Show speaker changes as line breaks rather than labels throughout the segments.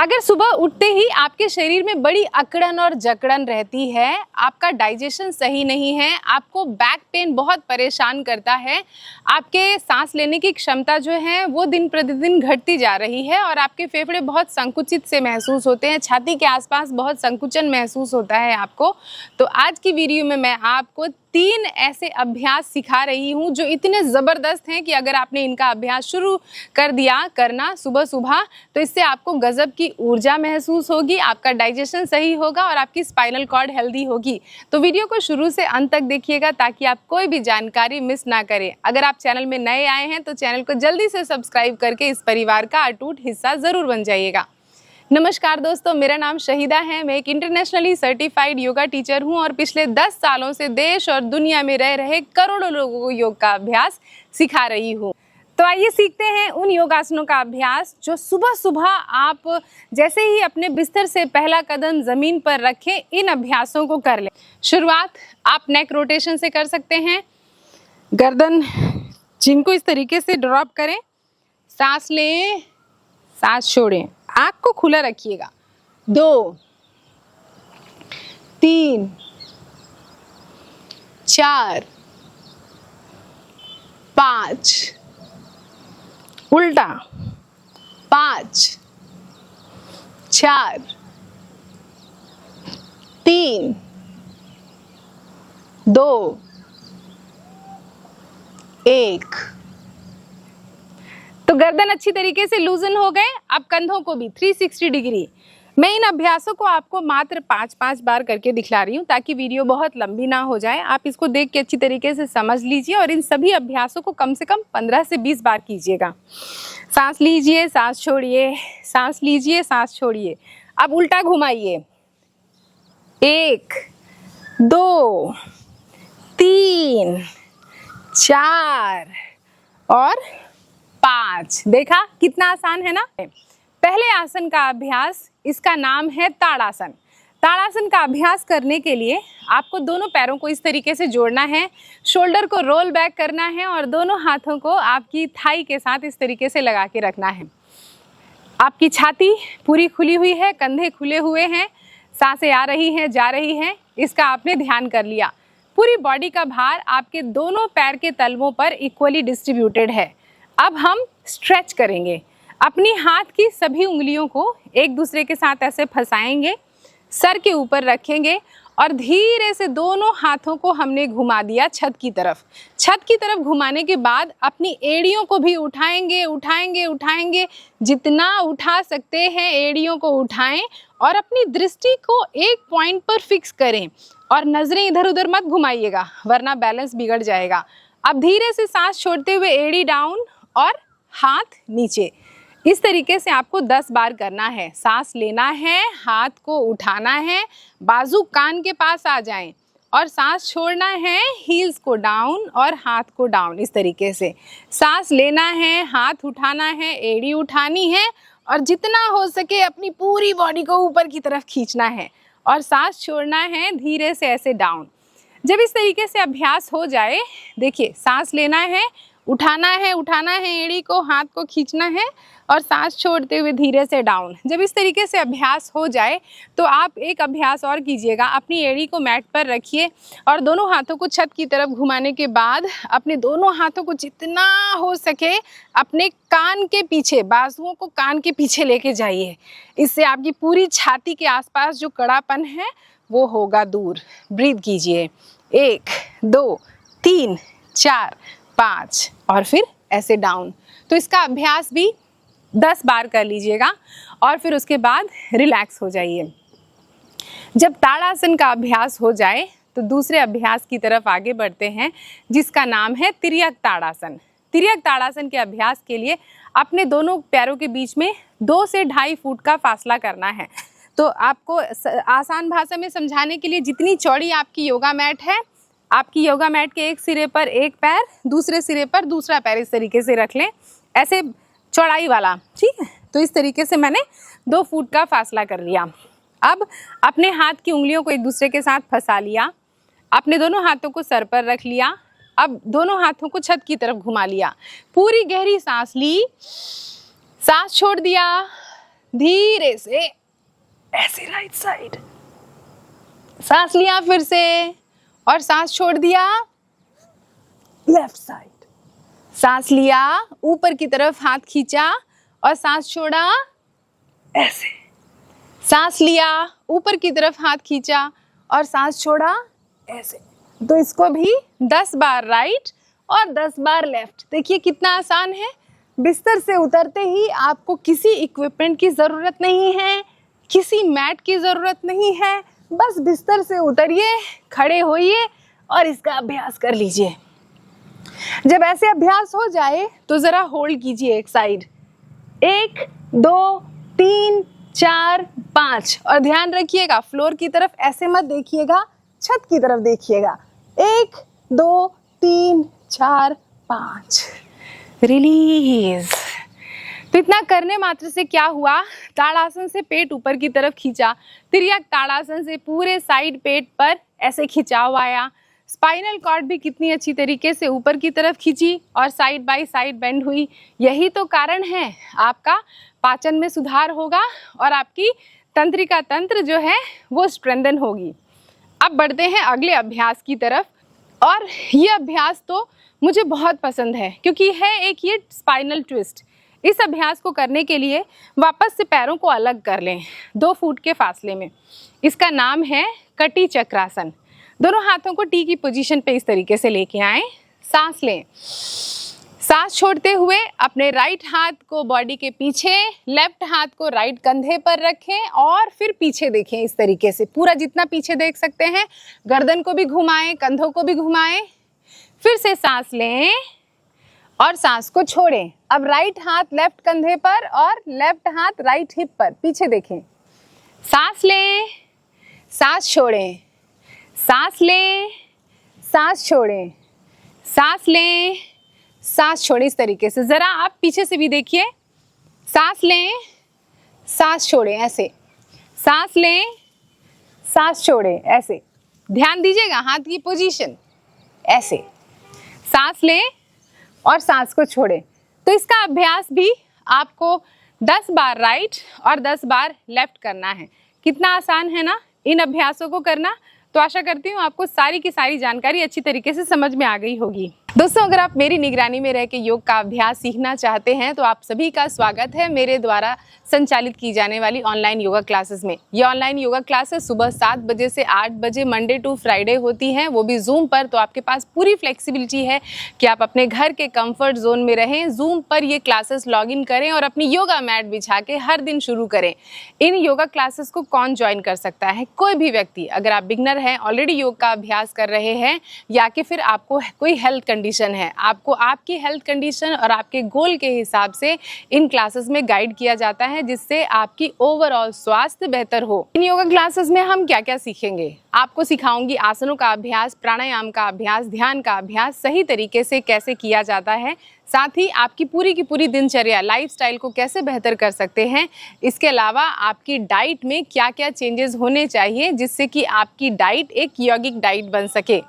अगर सुबह उठते ही आपके शरीर में बड़ी अकड़न और जकड़न रहती है, आपका डाइजेशन सही नहीं है, आपको बैक पेन बहुत परेशान करता है, आपके सांस लेने की क्षमता जो है वो दिन प्रतिदिन घटती जा रही है और आपके फेफड़े बहुत संकुचित से महसूस होते हैं, छाती के आसपास बहुत संकुचन महसूस होता है आपको, तो आज की वीडियो में मैं आपको 3 ऐसे अभ्यास सिखा रही हूँ जो इतने ज़बरदस्त हैं कि अगर आपने इनका अभ्यास शुरू कर दिया करना सुबह सुबह तो इससे आपको गजब की ऊर्जा महसूस होगी, आपका डाइजेशन सही होगा और आपकी स्पाइनल कॉर्ड हेल्दी होगी। तो वीडियो को शुरू से अंत तक देखिएगा ताकि आप कोई भी जानकारी मिस ना करें। अगर आप चैनल में नए आए हैं तो चैनल को जल्दी से सब्सक्राइब करके इस परिवार का अटूट हिस्सा ज़रूर बन जाइएगा। नमस्कार दोस्तों, मेरा नाम शहीदा है। मैं एक इंटरनेशनली सर्टिफाइड योगा टीचर हूं और पिछले 10 सालों से देश और दुनिया में रह रहे करोड़ों लोगों को योग का अभ्यास सिखा रही हूं। तो आइए सीखते हैं उन योगासनों का अभ्यास जो सुबह सुबह आप जैसे ही अपने बिस्तर से पहला कदम ज़मीन पर रखें, इन अभ्यासों को कर लें। शुरुआत आप नेक रोटेशन से कर सकते हैं। गर्दन जिनको इस तरीके से ड्रॉप करें, सांस लें, सांस छोड़ें, आँख को खुला रखिएगा। 2 3 4 5, उल्टा 5 4 3 2 1। तो गर्दन अच्छी तरीके से लूजन हो गए। अब कंधों को भी 360 डिग्री। मैं इन अभ्यासों को आपको मात्र 5-5 बार करके दिखला रही हूँ ताकि वीडियो बहुत लंबी ना हो जाए। आप इसको देख के अच्छी तरीके से समझ लीजिए और इन सभी अभ्यासों को कम से कम 15 से 20 बार कीजिएगा। सांस लीजिए, सांस छोड़िए, सांस लीजिए, सांस छोड़िए। अब उल्टा घुमाइए। 1 2 3 4 और 5। देखा कितना आसान है ना। पहले आसन का अभ्यास, इसका नाम है ताड़ासन। ताड़ासन का अभ्यास करने के लिए आपको दोनों पैरों को इस तरीके से जोड़ना है, शोल्डर को रोल बैक करना है और दोनों हाथों को आपकी थाई के साथ इस तरीके से लगा के रखना है। आपकी छाती पूरी खुली हुई है, कंधे खुले हुए हैं, सांसें आ रही हैं, जा रही हैं, इसका आपने ध्यान कर लिया। पूरी बॉडी का भार आपके दोनों पैर के तलवों पर इक्वली डिस्ट्रीब्यूटेड है। अब हम स्ट्रेच करेंगे। अपनी हाथ की सभी उंगलियों को एक दूसरे के साथ ऐसे फंसाएंगे, सर के ऊपर रखेंगे और धीरे से दोनों हाथों को हमने घुमा दिया छत की तरफ। छत की तरफ घुमाने के बाद अपनी एड़ियों को भी उठाएंगे उठाएंगे उठाएंगे, जितना उठा सकते हैं एड़ियों को उठाएं और अपनी दृष्टि को एक पॉइंट पर फिक्स करें और नजरें इधर उधर मत घुमाइएगा वरना बैलेंस बिगड़ जाएगा। अब धीरे से सांस छोड़ते हुए एड़ी डाउन और हाथ नीचे। इस तरीके से आपको 10 बार करना है। सांस लेना है, हाथ को उठाना है, बाजू कान के पास आ जाएं और सांस छोड़ना है, हील्स को डाउन और हाथ को डाउन। इस तरीके से सांस लेना है, हाथ उठाना है, एड़ी उठानी है और जितना हो सके अपनी पूरी बॉडी को ऊपर की तरफ खींचना है और सांस छोड़ना है धीरे से ऐसे डाउन। जब इस तरीके से अभ्यास हो जाए, देखिए सांस लेना है, उठाना है एड़ी को, हाथ को खींचना है और सांस छोड़ते हुए धीरे से डाउन। जब इस तरीके से अभ्यास हो जाए तो आप एक अभ्यास और कीजिएगा। अपनी एड़ी को मैट पर रखिए और दोनों हाथों को छत की तरफ घुमाने के बाद अपने दोनों हाथों को जितना हो सके अपने कान के पीछे, बाजुओं को कान के पीछे लेके जाइए। इससे आपकी पूरी छाती के आसपास जो कड़ापन है वो होगा दूर। ब्रीथ कीजिए। 1 2 3 4 5 और फिर ऐसे डाउन। तो इसका अभ्यास भी 10 बार कर लीजिएगा और फिर उसके बाद रिलैक्स हो जाइए। जब ताड़ासन का अभ्यास हो जाए तो दूसरे अभ्यास की तरफ आगे बढ़ते हैं जिसका नाम है तिर्यक ताड़ासन। तिर्यक ताड़ासन के अभ्यास के लिए अपने दोनों पैरों के बीच में 2 से 2.5 फुट का फासला करना है। तो आपको आसान भाषा में समझाने के लिए, जितनी चौड़ी आपकी योगा मैट है, आपकी योगा मैट के एक सिरे पर एक पैर, दूसरे सिरे पर दूसरा पैर इस तरीके से रख लें, ऐसे चौड़ाई वाला, ठीक है। तो इस तरीके से मैंने 2 फुट का फासला कर लिया। अब अपने हाथ की उंगलियों को एक दूसरे के साथ फंसा लिया, अपने दोनों हाथों को सर पर रख लिया, अब दोनों हाथों को छत की तरफ घुमा लिया, पूरी गहरी सांस ली, सांस छोड़ दिया, धीरे से ऐसे राइट साइड, सांस लिया फिर से और सांस छोड़ दिया लेफ्ट साइड, सांस लिया ऊपर की तरफ हाथ खींचा और सांस छोड़ा ऐसे, सांस लिया ऊपर की तरफ हाथ खींचा और सांस छोड़ा ऐसे। तो इसको भी 10 बार राइट और 10 बार लेफ्ट। देखिए कितना आसान है। बिस्तर से उतरते ही आपको किसी इक्विपमेंट की ज़रूरत नहीं है, किसी मैट की ज़रूरत नहीं है, बस बिस्तर से उतरिए, खड़े होइए और इसका अभ्यास कर लीजिए। जब ऐसे अभ्यास हो जाए तो ज़रा होल्ड कीजिए एक साइड, 1 2 3 4 5 और ध्यान रखिएगा फ्लोर की तरफ ऐसे मत देखिएगा, छत की तरफ देखिएगा। 1 2 3 4 5 रिलीज। तो इतना करने मात्र से क्या हुआ, ताड़ासन से पेट ऊपर की तरफ खींचा, तिर्यक ताड़ासन से पूरे साइड पेट पर ऐसे खिंचाव आया, स्पाइनल कॉर्ड भी कितनी अच्छी तरीके से ऊपर की तरफ खींची और साइड बाय साइड बेंड हुई। यही तो कारण है आपका पाचन में सुधार होगा और आपकी तंत्रिका तंत्र जो है वो स्ट्रेंथन होगी। अब बढ़ते हैं अगले अभ्यास की तरफ और ये अभ्यास तो मुझे बहुत पसंद है क्योंकि है एक ये स्पाइनल ट्विस्ट। इस अभ्यास को करने के लिए वापस से पैरों को अलग कर लें 2 फुट के फासले में। इसका नाम है कटी चक्रासन। दोनों हाथों को टी की पोजीशन पे इस तरीके से लेके आएं, सांस लें, सांस छोड़ते हुए अपने राइट हाथ को बॉडी के पीछे, लेफ्ट हाथ को राइट कंधे पर रखें और फिर पीछे देखें इस तरीके से, पूरा जितना पीछे देख सकते हैं। गर्दन को भी घुमाएं, कंधों को भी घुमाएं। फिर से सांस लें और सांस को छोड़ें। अब राइट हाथ लेफ्ट कंधे पर और लेफ्ट हाथ राइट हिप पर, पीछे देखें। सांस लें, सांस छोड़ें, सांस लें, सांस छोड़ें, सांस लें, सांस छोड़ें। इस तरीके से ज़रा आप पीछे से भी देखिए। सांस लें, सांस छोड़ें, ऐसे, सांस लें, सांस छोड़ें, ऐसे। ध्यान दीजिएगा हाथ की पोजीशन, ऐसे। सांस लें और सांस को छोड़ें। तो इसका अभ्यास भी आपको 10 बार राइट और 10 बार लेफ्ट करना है। कितना आसान है ना इन अभ्यासों को करना। तो आशा करती हूँ आपको सारी की सारी जानकारी अच्छी तरीके से समझ में आ गई होगी। दोस्तों, अगर आप मेरी निगरानी में रह के योग का अभ्यास सीखना चाहते हैं तो आप सभी का स्वागत है मेरे द्वारा संचालित की जाने वाली ऑनलाइन योगा क्लासेस में। ये ऑनलाइन योगा क्लासेस सुबह 7 बजे से 8 बजे मंडे टू फ्राइडे होती हैं, वो भी जूम पर। तो आपके पास पूरी फ्लेक्सिबिलिटी है कि आप अपने घर के कंफर्ट जोन में रहें, जूम पर ये क्लासेस लॉगिन करें और अपनी योगा मैट बिछा के हर दिन शुरू करें। इन योगा क्लासेस को कौन ज्वाइन कर सकता है? कोई भी व्यक्ति। अगर आप बिगनर हैं, ऑलरेडी योग का अभ्यास कर रहे हैं, या कि फिर आपको कोई हेल्थ कंडीशन है, आपको आपकी हेल्थ कंडीशन और आपके गोल के हिसाब से इन क्लासेस में गाइड किया जाता है जिससे आपकी ओवरऑल स्वास्थ्य बेहतर हो। इन योगा क्लासेस में हम क्या क्या सीखेंगे? आपको सिखाऊंगी आसनों का अभ्यास, प्राणायाम का अभ्यास, ध्यान का अभ्यास सही तरीके से कैसे किया जाता है। साथ ही आपकी पूरी की पूरी दिनचर्या, लाइफस्टाइल को कैसे बेहतर कर सकते हैं। इसके अलावा आपकी डाइट में क्या क्या चेंजेस होने चाहिए जिससे कि आपकी डाइट एक यौगिक डाइट बन सके।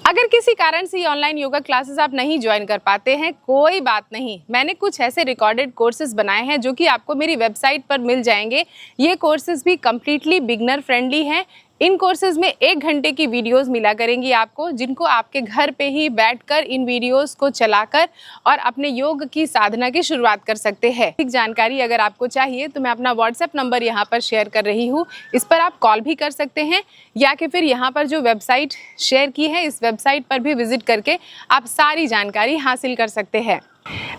अगर किसी कारण से ये ऑनलाइन योगा क्लासेस आप नहीं ज्वाइन कर पाते हैं, कोई बात नहीं। मैंने कुछ ऐसे रिकॉर्डेड कोर्सेज बनाए हैं जो कि आपको मेरी वेबसाइट पर मिल जाएंगे। ये कोर्सेज भी कम्प्लीटली बिगनर फ्रेंडली हैं। इन कोर्सेज में 1 घंटे की वीडियोस मिला करेंगी आपको, जिनको आपके घर पे ही बैठकर इन वीडियोस को चलाकर और अपने योग की साधना की शुरुआत कर सकते हैं। अधिक जानकारी अगर आपको चाहिए तो मैं अपना व्हाट्सएप नंबर यहाँ पर शेयर कर रही हूँ। इस पर आप कॉल भी कर सकते हैं, या कि फिर यहाँ पर जो वेबसाइट शेयर की है इस वेबसाइट पर भी विजिट करके आप सारी जानकारी हासिल कर सकते हैं।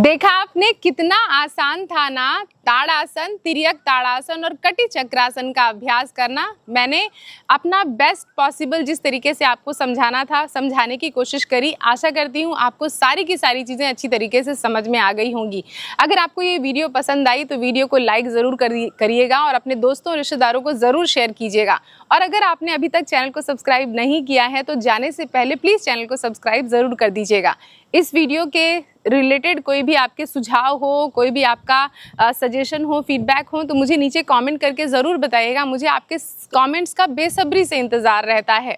देखा आपने कितना आसान था ना ताड़ासन, तिर्यक ताड़ासन और कटी चक्रासन का अभ्यास करना। मैंने अपना बेस्ट पॉसिबल जिस तरीके से आपको समझाना था, समझाने की कोशिश करी। आशा करती हूँ आपको सारी की सारी चीज़ें अच्छी तरीके से समझ में आ गई होंगी। अगर आपको ये वीडियो पसंद आई तो वीडियो को लाइक ज़रूर करिएगा और अपने दोस्तों और रिश्तेदारों को ज़रूर शेयर कीजिएगा। और अगर आपने अभी तक चैनल को सब्सक्राइब नहीं किया है तो जाने से पहले प्लीज़ चैनल को सब्सक्राइब ज़रूर कर दीजिएगा। इस वीडियो के रिलेटेड कोई भी आपके सुझाव हो, कोई भी आपका सजेशन हो, फीडबैक हो तो मुझे नीचे कमेंट करके ज़रूर बताइएगा। मुझे आपके कमेंट्स का बेसब्री से इंतज़ार रहता है।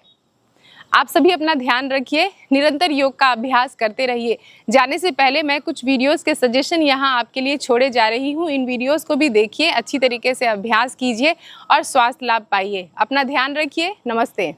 आप सभी अपना ध्यान रखिए, निरंतर योग का अभ्यास करते रहिए। जाने से पहले मैं कुछ वीडियोस के सजेशन यहाँ आपके लिए छोड़े जा रही हूँ। इन वीडियोस को भी देखिए, अच्छी तरीके से अभ्यास कीजिए और स्वास्थ्य लाभ पाइए। अपना ध्यान रखिए। नमस्ते।